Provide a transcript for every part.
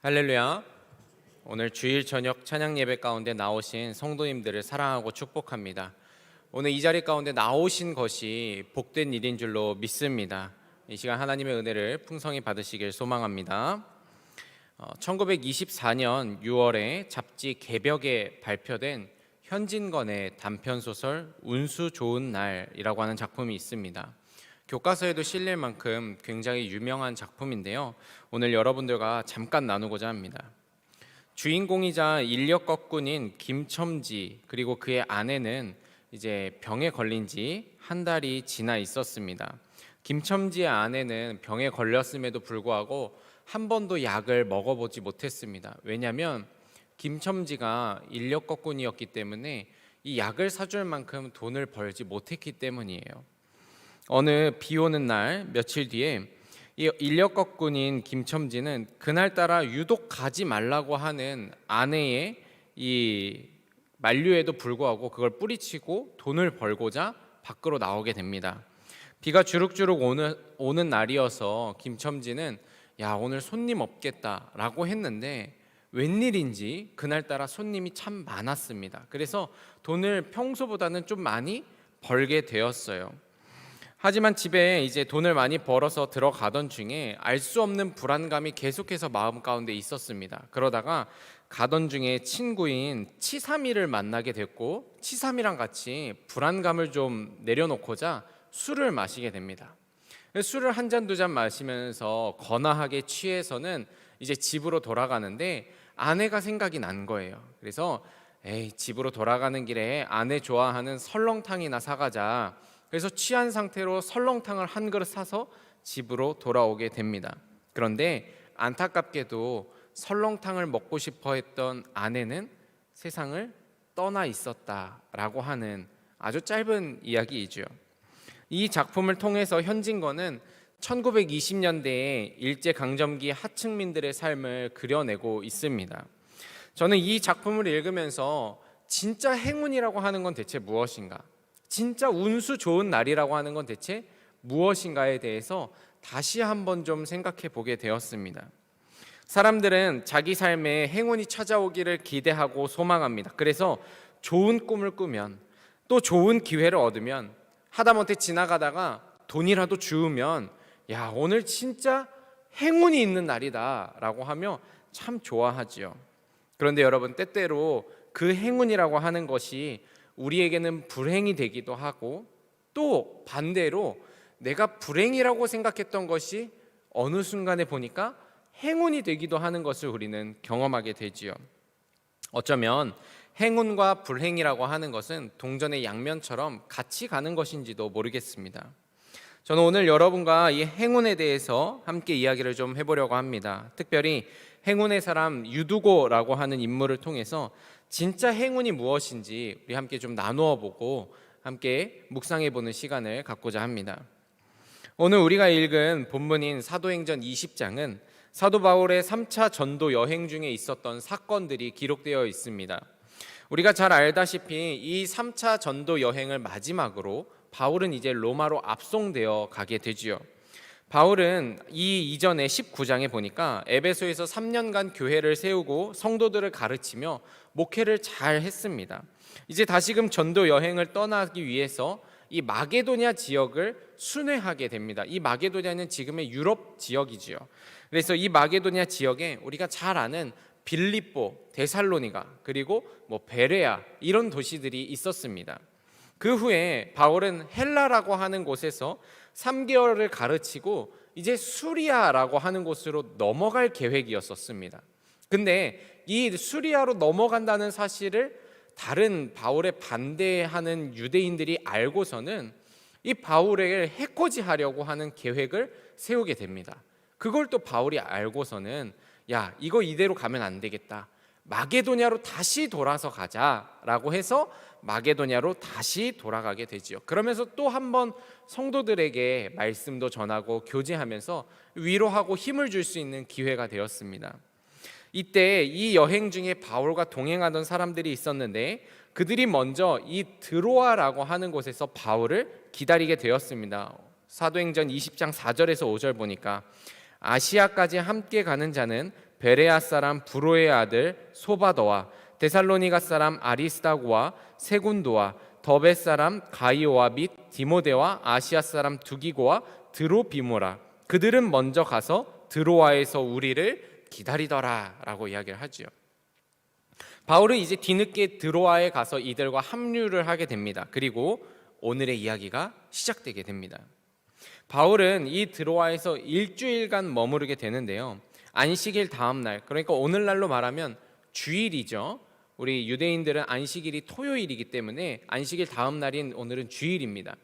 할렐루야. 오늘 주일 저녁 찬양 예배 가운데 나오신 성도님들을 사랑하고 축복합니다. 오늘 이 자리 가운데 나오신 것이 복된 일인 줄로 믿습니다. 이 시간 하나님의 은혜를 풍성히 받으시길 소망합니다. 1924년 6월에 잡지 개벽에 발표된 현진건의 단편소설 운수 좋은 날이라고 하는 작품이 있습니다. 교과서에도 실릴 만큼 굉장히 유명한 작품인데요. 오늘 여러분들과 잠깐 나누고자 합니다. 주인공이자 인력거꾼인 김첨지 그리고 그의 아내는 이제 병에 걸린 지 한 달이 지나 있었습니다. 김첨지의 아내는 병에 걸렸음에도 불구하고 한 번도 약을 먹어보지 못했습니다. 왜냐하면 김첨지가 인력거꾼이었기 때문에 이 약을 사줄 만큼 돈을 벌지 못했기 때문이에요. 어느 비 오는 날 며칠 뒤에 이 인력거꾼인 김첨지는 그날따라 유독 가지 말라고 하는 아내의 이 만류에도 불구하고 그걸 뿌리치고 돈을 벌고자 밖으로 나오게 됩니다. 비가 주룩주룩 오는 날이어서 김첨지는 오늘 손님 없겠다라고 했는데 웬일인지 그날따라 손님이 참 많았습니다. 그래서 돈을 평소보다는 좀 많이 벌게 되었어요. 하지만 집에 이제 돈을 많이 벌어서 들어가던 중에 알 수 없는 불안감이 계속해서 마음 가운데 있었습니다. 그러다가 가던 중에 친구인 치삼이를 만나게 됐고 치삼이랑 같이 불안감을 좀 내려놓고자 술을 마시게 됩니다. 술을 한 잔 두 잔 마시면서 거나하게 취해서는 이제 집으로 돌아가는데 아내가 생각이 난 거예요. 그래서 집으로 돌아가는 길에 아내 좋아하는 설렁탕이나 사가자. 그래서 취한 상태로 설렁탕을 한 그릇 사서 집으로 돌아오게 됩니다. 그런데 안타깝게도 설렁탕을 먹고 싶어 했던 아내는 세상을 떠나 있었다라고 하는 아주 짧은 이야기이죠. 이 작품을 통해서 현진건은 1920년대에 일제강점기 하층민들의 삶을 그려내고 있습니다. 저는 이 작품을 읽으면서 진짜 행운이라고 하는 건 대체 무엇인가? 진짜 운수 좋은 날이라고 하는 건 대체 무엇인가에 대해서 다시 한번 좀 생각해 보게 되었습니다. 사람들은 자기 삶에 행운이 찾아오기를 기대하고 소망합니다. 그래서 좋은 꿈을 꾸면 또 좋은 기회를 얻으면 하다못해 지나가다가 돈이라도 주우면 오늘 진짜 행운이 있는 날이다 라고 하며 참 좋아하지요. 그런데 여러분, 때때로 그 행운이라고 하는 것이 우리에게는 불행이 되기도 하고 또 반대로 내가 불행이라고 생각했던 것이 어느 순간에 보니까 행운이 되기도 하는 것을 우리는 경험하게 되지요. 어쩌면 행운과 불행이라고 하는 것은 동전의 양면처럼 같이 가는 것인지도 모르겠습니다. 저는 오늘 여러분과 이 행운에 대해서 함께 이야기를 좀 해보려고 합니다. 특별히 행운의 사람 유두고라고 하는 인물을 통해서 진짜 행운이 무엇인지 우리 함께 좀 나누어 보고 함께 묵상해 보는 시간을 갖고자 합니다. 오늘 우리가 읽은 본문인 사도행전 20장은 사도 바울의 3차 전도 여행 중에 있었던 사건들이 기록되어 있습니다. 우리가 잘 알다시피 이 3차 전도 여행을 마지막으로 바울은 이제 로마로 압송되어 가게 되지요. 바울은 이 이전에 19장에 보니까 에베소에서 3년간 교회를 세우고 성도들을 가르치며 목회를 잘 했습니다. 이제 다시금 전도 여행을 떠나기 위해서 이 마게도냐 지역을 순회하게 됩니다. 이 마게도냐는 지금의 유럽 지역이지요. 그래서 이 마게도냐 지역에 우리가 잘 아는 빌립보, 데살로니가 그리고 베레아 이런 도시들이 있었습니다. 그 후에 바울은 헬라라고 하는 곳에서 3개월을 가르치고 이제 수리아라고 하는 곳으로 넘어갈 계획이었었습니다. 근데 이 수리아로 넘어간다는 사실을 다른 바울에 반대하는 유대인들이 알고서는 이 바울을 해코지하려고 하는 계획을 세우게 됩니다. 그걸 또 바울이 알고서는 이거 이대로 가면 안 되겠다. 마게도냐로 다시 돌아서 가자라고 해서 마게도냐로 다시 돌아가게 되지요. 그러면서 또 한 번 성도들에게 말씀도 전하고 교제하면서 위로하고 힘을 줄 수 있는 기회가 되었습니다. 이때 이 여행 중에 바울과 동행하던 사람들이 있었는데 그들이 먼저 이 드로아라고 하는 곳에서 바울을 기다리게 되었습니다. 사도행전 20장 4절에서 5절 보니까 아시아까지 함께 가는 자는 베레아 사람 브로의 아들 소바더와 데살로니가 사람 아리스다고와 세군도와 더베 사람 가이오와 및 디모데와 아시아 사람 두기고와 드로비모라. 그들은 먼저 가서 드로아에서 우리를 기다리더라라고 이야기를 하지요. 바울은 이제 뒤늦게 드로아에 가서 이들과 합류를 하게 됩니다. 그리고 오늘의 이야기가 시작되게 됩니다. 바울은 이 드로아에서 일주일간 머무르게 되는데요. 안식일 다음 날, 그러니까 오늘날로 말하면 주일이죠. 우리 유대인들은 안식일이 토요일이기 때문에 안식일 다음 날인 오늘은 주일입니다.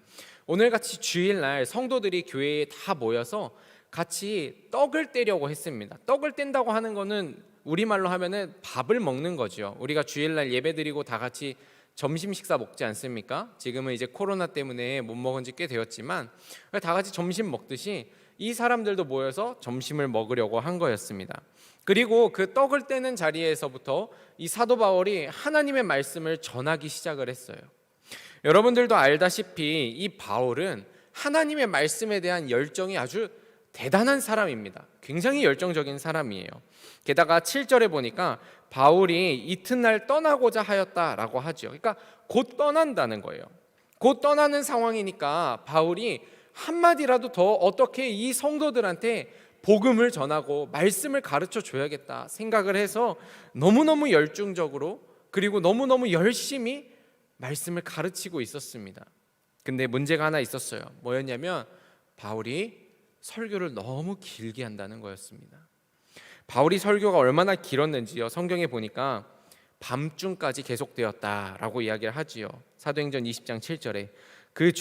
오늘같이 주일날 성도들이 교회에 다 모여서 같이 떡을 떼려고 했습니다. 떡을 뗀다고 하는 거는 우리말로 하면은 밥을 먹는 거죠. 우리가 주일날 예배드리고 다 같이 점심 식사 먹지 않습니까? 지금은 이제 코로나 때문에 못 먹은 지 꽤 되었지만 다 같이 점심 먹듯이 이 사람들도 모여서 점심을 먹으려고 한 거였습니다. 그리고 그 떡을 떼는 자리에서부터 이 사도 바울이 하나님의 말씀을 전하기 시작을 했어요. 여러분들도 알다시피 이 바울은 하나님의 말씀에 대한 열정이 아주 대단한 사람입니다. 굉장히 열정적인 사람이에요. 게다가 7절에 보니까 바울이 이튿날 떠나고자 하였다라고 하죠. 그러니까 곧 떠난다는 거예요. 곧 떠나는 상황이니까 바울이 한마디라도 더 어떻게 이 성도들한테 복음을 전하고 말씀을 가르쳐 줘야겠다 생각을 해서 너무너무 열중적으로 그리고 너무너무 열심히 말씀을 가르치고 있었습니다. 근데 문제가 하나 있었어요. 뭐였냐면 바울이 설교를 너무 길게 한다는 거였습니다. 바울이 설교가 얼마나 길었는지요. 성경에 보니까 밤중까지 계속되었다라고 이야기를 하지요. 사도행전 20장 7절에 그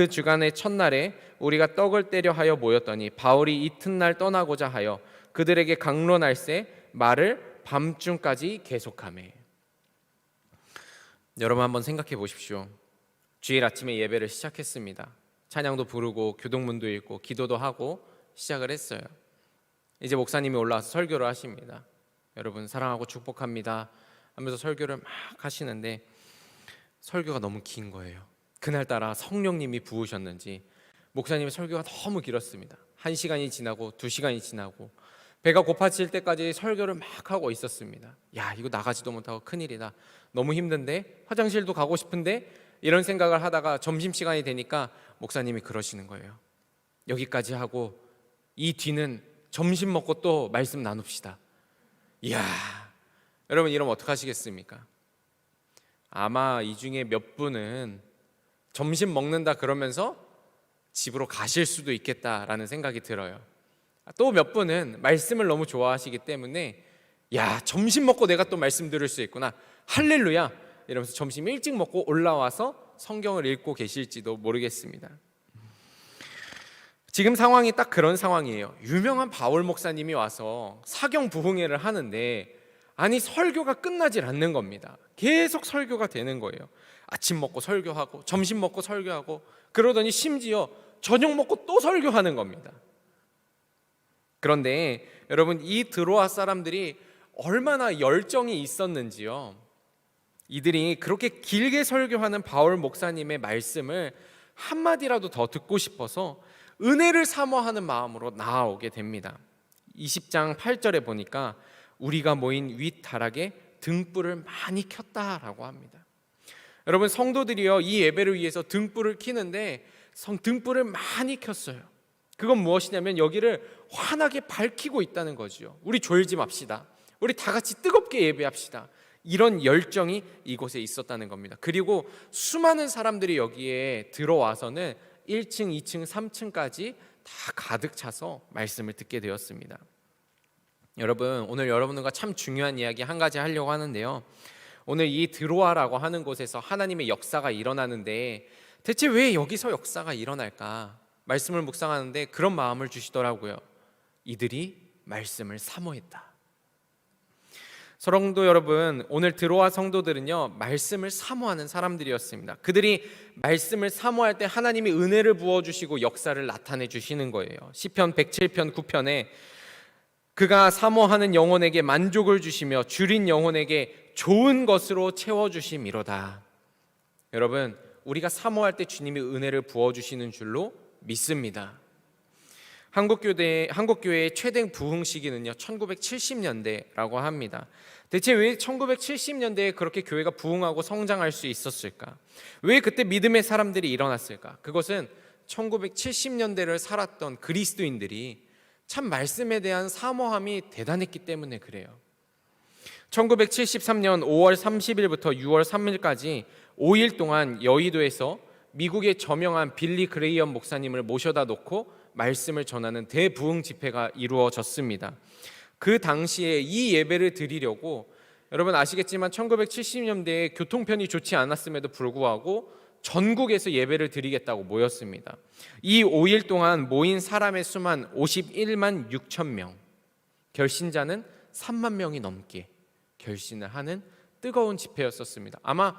주간의 첫날에 우리가 떡을 떼려 하여 모였더니 바울이 이튿날 떠나고자 하여 그들에게 강론할세 말을 밤중까지 계속하매. 여러분 한번 생각해 보십시오. 주일 아침에 예배를 시작했습니다. 찬양도 부르고 교동문도 읽고 기도도 하고 시작을 했어요. 이제 목사님이 올라와서 설교를 하십니다. 여러분 사랑하고 축복합니다 하면서 설교를 막 하시는데 설교가 너무 긴 거예요. 그날따라 성령님이 부으셨는지 목사님의 설교가 너무 길었습니다. 1시간이 지나고 2시간이 지나고 배가 고파질 때까지 설교를 막 하고 있었습니다. 야, 이거 나가지도 못하고 큰일이다. 너무 힘든데 화장실도 가고 싶은데 이런 생각을 하다가 점심시간이 되니까 목사님이 그러시는 거예요. 여기까지 하고 이 뒤는 점심 먹고 또 말씀 나눕시다. 이야, 여러분 이러면 어떡하시겠습니까? 아마 이 중에 몇 분은 점심 먹는다 그러면서 집으로 가실 수도 있겠다라는 생각이 들어요. 또 몇 분은 말씀을 너무 좋아하시기 때문에 야, 점심 먹고 내가 또 말씀 들을 수 있구나, 할렐루야 이러면서 점심 일찍 먹고 올라와서 성경을 읽고 계실지도 모르겠습니다. 지금 상황이 딱 그런 상황이에요. 유명한 바울 목사님이 와서 사경부흥회를 하는데 아니 설교가 끝나질 않는 겁니다. 계속 설교가 되는 거예요. 아침 먹고 설교하고 점심 먹고 설교하고 그러더니 심지어 저녁 먹고 또 설교하는 겁니다. 그런데 여러분 이 드로아 사람들이 얼마나 열정이 있었는지요. 이들이 그렇게 길게 설교하는 바울 목사님의 말씀을 한마디라도 더 듣고 싶어서 은혜를 사모하는 마음으로 나아오게 됩니다. 20장 8절에 보니까 우리가 모인 윗다락에 등불을 많이 켰다라고 합니다. 여러분 성도들이요 이 예배를 위해서 등불을 켜는데 등불을 많이 켰어요. 그건 무엇이냐면 여기를 환하게 밝히고 있다는 거죠. 우리 졸지 맙시다. 우리 다 같이 뜨겁게 예배합시다. 이런 열정이 이곳에 있었다는 겁니다. 그리고 수많은 사람들이 여기에 들어와서는 1층, 2층, 3층까지 다 가득 차서 말씀을 듣게 되었습니다. 여러분 오늘 여러분들과 참 중요한 이야기 한 가지 하려고 하는데요. 오늘 이 드로아라고 하는 곳에서 하나님의 역사가 일어나는데 대체 왜 여기서 역사가 일어날까? 말씀을 묵상하는데 그런 마음을 주시더라고요. 이들이 말씀을 사모했다. 성도 여러분, 오늘 드로아 성도들은요 말씀을 사모하는 사람들이었습니다. 그들이 말씀을 사모할 때 하나님이 은혜를 부어주시고 역사를 나타내 주시는 거예요. 시편 107편 9편에 그가 사모하는 영혼에게 만족을 주시며 줄인 영혼에게 좋은 것으로 채워주심이로다. 여러분 우리가 사모할 때 주님이 은혜를 부어주시는 줄로 믿습니다. 한국교회의 최대 부흥 시기는요 1970년대라고 합니다. 대체 왜 1970년대에 그렇게 교회가 부흥하고 성장할 수 있었을까? 왜 그때 믿음의 사람들이 일어났을까? 그것은 1970년대를 살았던 그리스도인들이 참 말씀에 대한 사모함이 대단했기 때문에 그래요. 1973년 5월 30일부터 6월 3일까지 5일 동안 여의도에서 미국의 저명한 빌리 그레이엄 목사님을 모셔다 놓고 말씀을 전하는 대부흥 집회가 이루어졌습니다. 그 당시에 이 예배를 드리려고 여러분 아시겠지만 1970년대에 교통편이 좋지 않았음에도 불구하고 전국에서 예배를 드리겠다고 모였습니다. 이 5일 동안 모인 사람의 수만 51만 6천 명, 결신자는 3만 명이 넘게 결신을 하는 뜨거운 집회였었습니다. 아마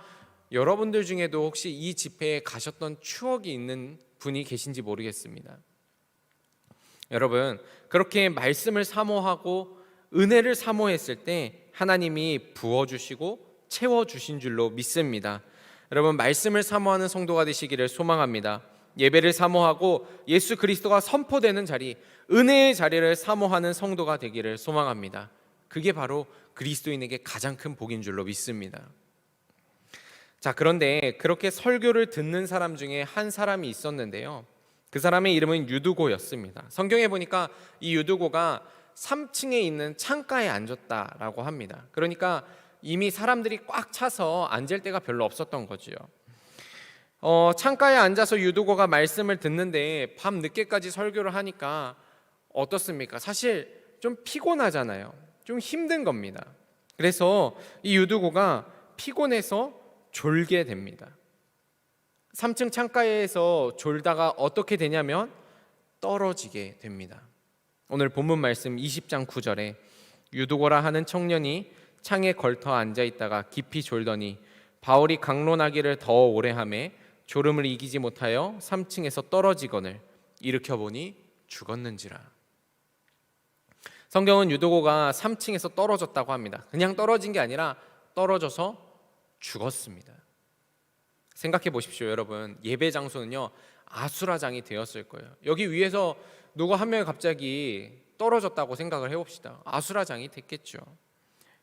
여러분들 중에도 혹시 이 집회에 가셨던 추억이 있는 분이 계신지 모르겠습니다. 여러분, 그렇게 말씀을 사모하고 은혜를 사모했을 때 하나님이 부어주시고 채워주신 줄로 믿습니다. 여러분, 말씀을 사모하는 성도가 되시기를 소망합니다. 예배를 사모하고 예수 그리스도가 선포되는 자리, 은혜의 자리를 사모하는 성도가 되기를 소망합니다. 그게 바로 그리스도인에게 가장 큰 복인 줄로 믿습니다. 자, 그런데 그렇게 설교를 듣는 사람 중에 한 사람이 있었는데요, 그 사람의 이름은 유두고였습니다. 성경에 보니까 이 유두고가 3층에 있는 창가에 앉았다라고 합니다. 그러니까 이미 사람들이 꽉 차서 앉을 데가 별로 없었던 거죠. 창가에 앉아서 유두고가 말씀을 듣는데 밤 늦게까지 설교를 하니까 어떻습니까? 사실 좀 피곤하잖아요. 좀 힘든 겁니다. 그래서 이 유두고가 피곤해서 졸게 됩니다. 3층 창가에서 졸다가 어떻게 되냐면 떨어지게 됩니다. 오늘 본문 말씀 20장 9절에 유두고라 하는 청년이 창에 걸터 앉아 있다가 깊이 졸더니 바울이 강론하기를 더 오래 하매 졸음을 이기지 못하여 3층에서 떨어지거늘 일으켜 보니 죽었는지라. 성경은 유두고가 3층에서 떨어졌다고 합니다. 그냥 떨어진 게 아니라 떨어져서 죽었습니다. 생각해 보십시오, 여러분. 예배 장소는요 아수라장이 되었을 거예요. 여기 위에서 누구 한 명이 갑자기 떨어졌다고 생각을 해봅시다. 아수라장이 됐겠죠.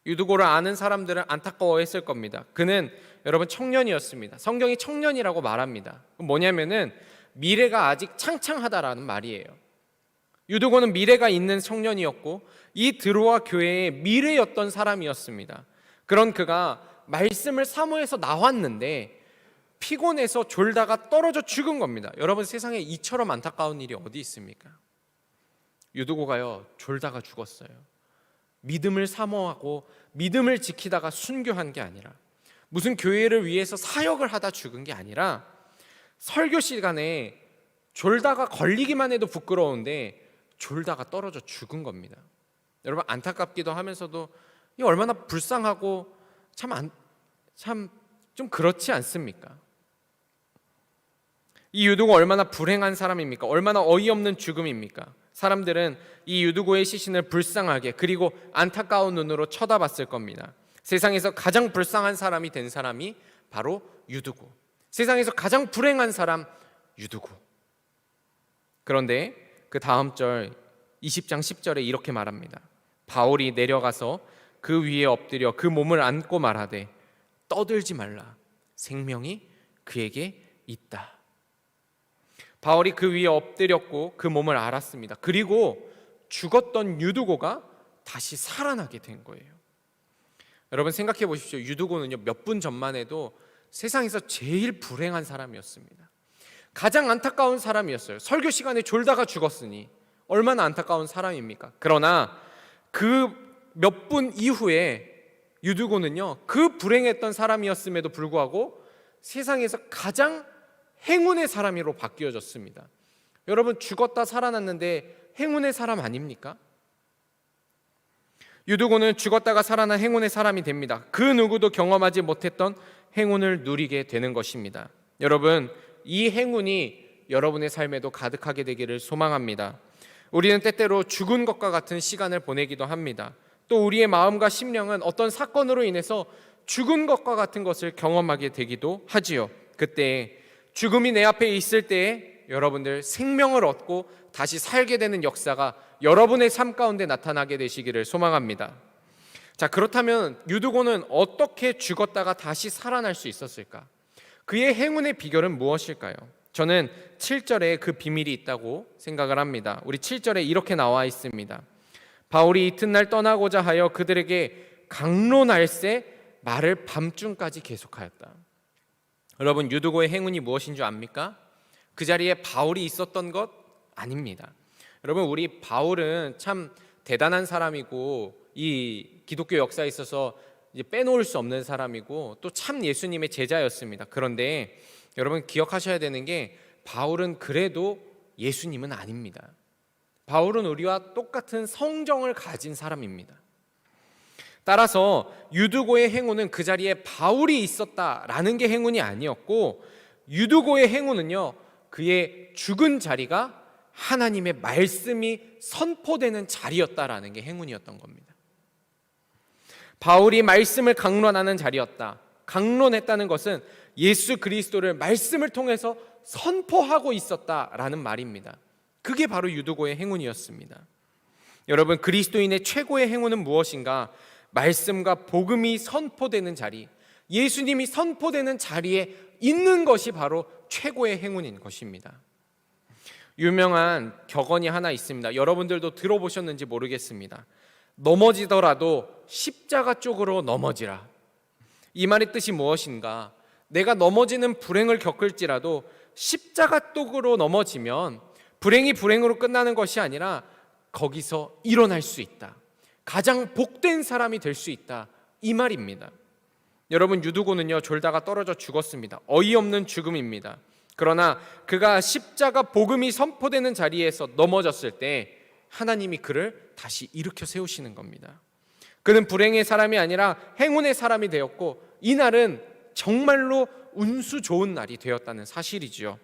유두고를 아는 사람들은 안타까워했을 겁니다. 그는 여러분 청년이었습니다. 성경이 청년이라고 말합니다. 뭐냐면은 미래가 아직 창창하다라는 말이에요. 유두고는 미래가 있는 청년이었고 이 드로아 교회의 미래였던 사람이었습니다. 그런 그가 말씀을 사모해서 나왔는데 피곤해서 졸다가 떨어져 죽은 겁니다. 여러분, 세상에 이처럼 안타까운 일이 어디 있습니까? 유두고가요 졸다가 죽었어요. 믿음을 사모하고 믿음을 지키다가 순교한 게 아니라, 무슨 교회를 위해서 사역을 하다 죽은 게 아니라 설교 시간에 졸다가 걸리기만 해도 부끄러운데 졸다가 떨어져 죽은 겁니다. 여러분, 안타깝기도 하면서도 이 얼마나 불쌍하고 참 좀 그렇지 않습니까? 이 유두고 얼마나 불행한 사람입니까? 얼마나 어이없는 죽음입니까? 사람들은 이 유두고의 시신을 불쌍하게 그리고 안타까운 눈으로 쳐다봤을 겁니다. 세상에서 가장 불쌍한 사람이 된 사람이 바로 유두고, 세상에서 가장 불행한 사람 유두고. 그런데 그 다음 절 20장 10절에 이렇게 말합니다. 바울이 내려가서 그 위에 엎드려 그 몸을 안고 말하되 떠들지 말라, 생명이 그에게 있다. 바울이 그 위에 엎드렸고 그 몸을 알았습니다. 그리고 죽었던 유두고가 다시 살아나게 된 거예요. 여러분, 생각해 보십시오. 유두고는요 몇 분 전만 해도 세상에서 제일 불행한 사람이었습니다. 가장 안타까운 사람이었어요. 설교 시간에 졸다가 죽었으니 얼마나 안타까운 사람입니까? 그러나 그 몇 분 이후에 유두고는요 그 불행했던 사람이었음에도 불구하고 세상에서 가장 행운의 사람으로 바뀌어졌습니다. 여러분, 죽었다 살아났는데 행운의 사람 아닙니까? 유두고는 죽었다가 살아난 행운의 사람이 됩니다. 그 누구도 경험하지 못했던 행운을 누리게 되는 것입니다. 여러분, 이 행운이 여러분의 삶에도 가득하게 되기를 소망합니다. 우리는 때때로 죽은 것과 같은 시간을 보내기도 합니다. 또 우리의 마음과 심령은 어떤 사건으로 인해서 죽은 것과 같은 것을 경험하게 되기도 하지요. 그때 죽음이 내 앞에 있을 때에 여러분들 생명을 얻고 다시 살게 되는 역사가 여러분의 삶 가운데 나타나게 되시기를 소망합니다. 자, 그렇다면 유두고는 어떻게 죽었다가 다시 살아날 수 있었을까? 그의 행운의 비결은 무엇일까요? 저는 7절에 그 비밀이 있다고 생각을 합니다. 우리 7절에 이렇게 나와 있습니다. 바울이 이튿날 떠나고자 하여 그들에게 강론할세 말을 밤중까지 계속하였다. 여러분, 유두고의 행운이 무엇인 줄 압니까? 그 자리에 바울이 있었던 것 아닙니다. 여러분, 우리 바울은 참 대단한 사람이고 이 기독교 역사에 있어서 이제 빼놓을 수 없는 사람이고 또 참 예수님의 제자였습니다. 그런데 여러분 기억하셔야 되는 게 바울은 그래도 예수님은 아닙니다. 바울은 우리와 똑같은 성정을 가진 사람입니다. 따라서 유두고의 행운은 그 자리에 바울이 있었다라는 게 행운이 아니었고, 유두고의 행운은요, 그의 죽은 자리가 하나님의 말씀이 선포되는 자리였다라는 게 행운이었던 겁니다. 바울이 말씀을 강론하는 자리였다. 강론했다는 것은 예수 그리스도를 말씀을 통해서 선포하고 있었다라는 말입니다. 그게 바로 유두고의 행운이었습니다. 여러분, 그리스도인의 최고의 행운은 무엇인가? 말씀과 복음이 선포되는 자리, 예수님이 선포되는 자리에 있는 것이 바로 최고의 행운인 것입니다. 유명한 격언이 하나 있습니다. 여러분들도 들어보셨는지 모르겠습니다. 넘어지더라도 십자가 쪽으로 넘어지라. 이 말의 뜻이 무엇인가? 내가 넘어지는 불행을 겪을지라도 십자가 쪽으로 넘어지면 불행이 불행으로 끝나는 것이 아니라 거기서 일어날 수 있다. 가장 복된 사람이 될 수 있다. 이 말입니다. 여러분, 유두고는요, 졸다가 떨어져 죽었습니다. 어이없는 죽음입니다. 그러나 그가 십자가 복음이 선포되는 자리에서 넘어졌을 때 하나님이 그를 다시 일으켜 세우시는 겁니다. 그는 불행의 사람이 아니라 행운의 사람이 되었고, 이날은 정말로 운수 좋은 날이 되었다는 사실이지요.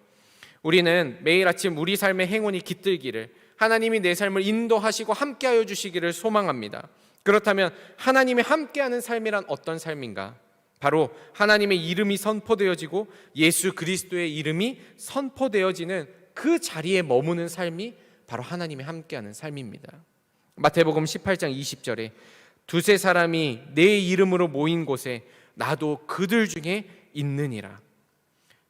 우리는 매일 아침 우리 삶의 행운이 깃들기를, 하나님이 내 삶을 인도하시고 함께하여 주시기를 소망합니다. 그렇다면 하나님이 함께하는 삶이란 어떤 삶인가? 바로 하나님의 이름이 선포되어지고 예수 그리스도의 이름이 선포되어지는 그 자리에 머무는 삶이 바로 하나님이 함께하는 삶입니다. 마태복음 18장 20절에 두세 사람이 내 이름으로 모인 곳에 나도 그들 중에 있느니라.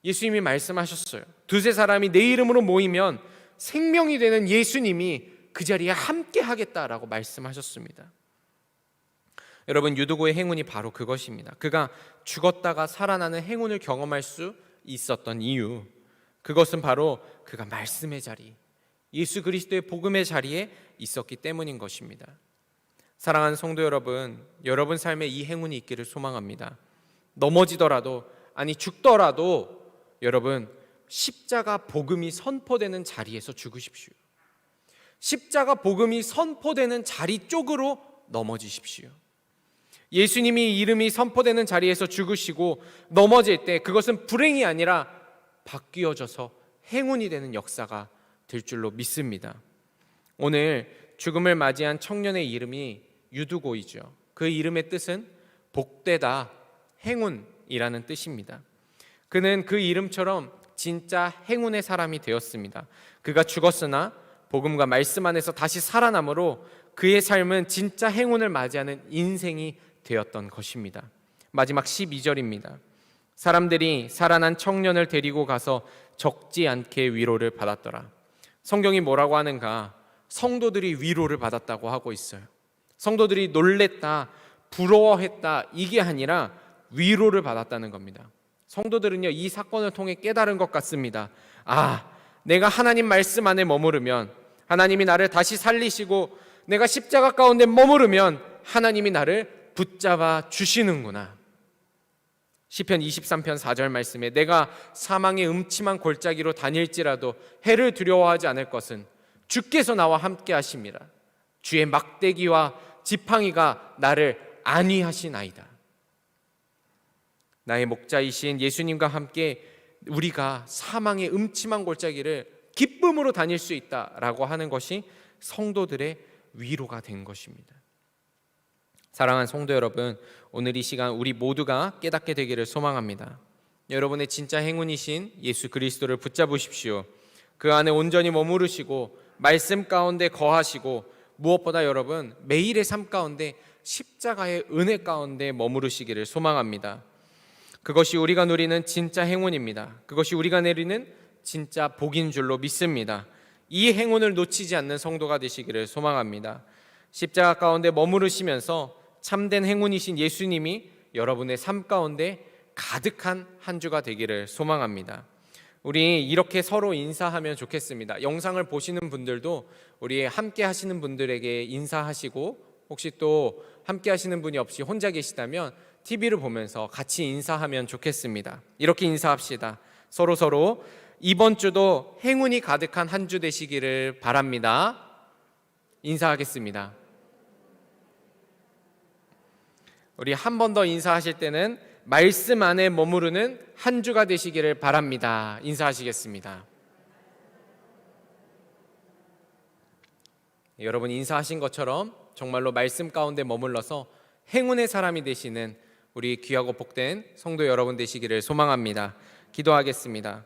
예수님이 말씀하셨어요. 두세 사람이 내 이름으로 모이면 생명이 되는 예수님이 그 자리에 함께 하겠다라고 말씀하셨습니다. 여러분, 유두고의 행운이 바로 그것입니다. 그가 죽었다가 살아나는 행운을 경험할 수 있었던 이유, 그것은 바로 그가 말씀의 자리, 예수 그리스도의 복음의 자리에 있었기 때문인 것입니다. 사랑하는 성도 여러분, 여러분 삶에 이 행운이 있기를 소망합니다. 넘어지더라도, 아니 죽더라도 여러분 십자가 복음이 선포되는 자리에서 죽으십시오. 십자가 복음이 선포되는 자리 쪽으로 넘어지십시오. 예수님이 이름이 선포되는 자리에서 죽으시고 넘어질 때 그것은 불행이 아니라 바뀌어져서 행운이 되는 역사가 될 줄로 믿습니다. 오늘 죽음을 맞이한 청년의 이름이 유두고이죠. 그 이름의 뜻은 복되다, 행운이라는 뜻입니다. 그는 그 이름처럼 진짜 행운의 사람이 되었습니다. 그가 죽었으나 복음과 말씀 안에서 다시 살아남으로 그의 삶은 진짜 행운을 맞이하는 인생이 되었던 것입니다. 마지막 12절입니다. 사람들이 살아난 청년을 데리고 가서 적지 않게 위로를 받았더라. 성경이 뭐라고 하는가? 성도들이 위로를 받았다고 하고 있어요. 성도들이 놀랬다, 부러워했다, 이게 아니라 위로를 받았다는 겁니다. 성도들은요, 이 사건을 통해 깨달은 것 같습니다. 아, 내가 하나님 말씀 안에 머무르면 하나님이 나를 다시 살리시고 내가 십자가 가운데 머무르면 하나님이 나를 붙잡아 주시는구나. 시편 23편 4절 말씀에 내가 사망의 음침한 골짜기로 다닐지라도 해를 두려워하지 않을 것은 주께서 나와 함께 하심이라. 주의 막대기와 지팡이가 나를 안위하시나이다. 나의 목자이신 예수님과 함께 우리가 사망의 음침한 골짜기를 기쁨으로 다닐 수 있다라고 하는 것이 성도들의 위로가 된 것입니다. 사랑하는 성도 여러분, 오늘 이 시간 우리 모두가 깨닫게 되기를 소망합니다. 여러분의 진짜 행운이신 예수 그리스도를 붙잡으십시오. 그 안에 온전히 머무르시고 말씀 가운데 거하시고 무엇보다 여러분 매일의 삶 가운데 십자가의 은혜 가운데 머무르시기를 소망합니다. 그것이 우리가 누리는 진짜 행운입니다. 그것이 우리가 누리는 진짜 복인 줄로 믿습니다. 이 행운을 놓치지 않는 성도가 되시기를 소망합니다. 십자가 가운데 머무르시면서 참된 행운이신 예수님이 여러분의 삶 가운데 가득한 한 주가 되기를 소망합니다. 우리 이렇게 서로 인사하면 좋겠습니다. 영상을 보시는 분들도 우리 함께 하시는 분들에게 인사하시고, 혹시 또 함께 하시는 분이 없이 혼자 계시다면 TV를 보면서 같이 인사하면 좋겠습니다. 이렇게 인사합시다. 서로 이번 주도 행운이 가득한 한 주 되시기를 바랍니다. 인사하겠습니다. 우리 한 번 더 인사하실 때는 말씀 안에 머무르는 한 주가 되시기를 바랍니다. 인사하시겠습니다. 여러분 인사하신 것처럼 정말로 말씀 가운데 머물러서 행운의 사람이 되시는 우리 귀하고 복된 성도 여러분 되시기를 소망합니다. 기도하겠습니다.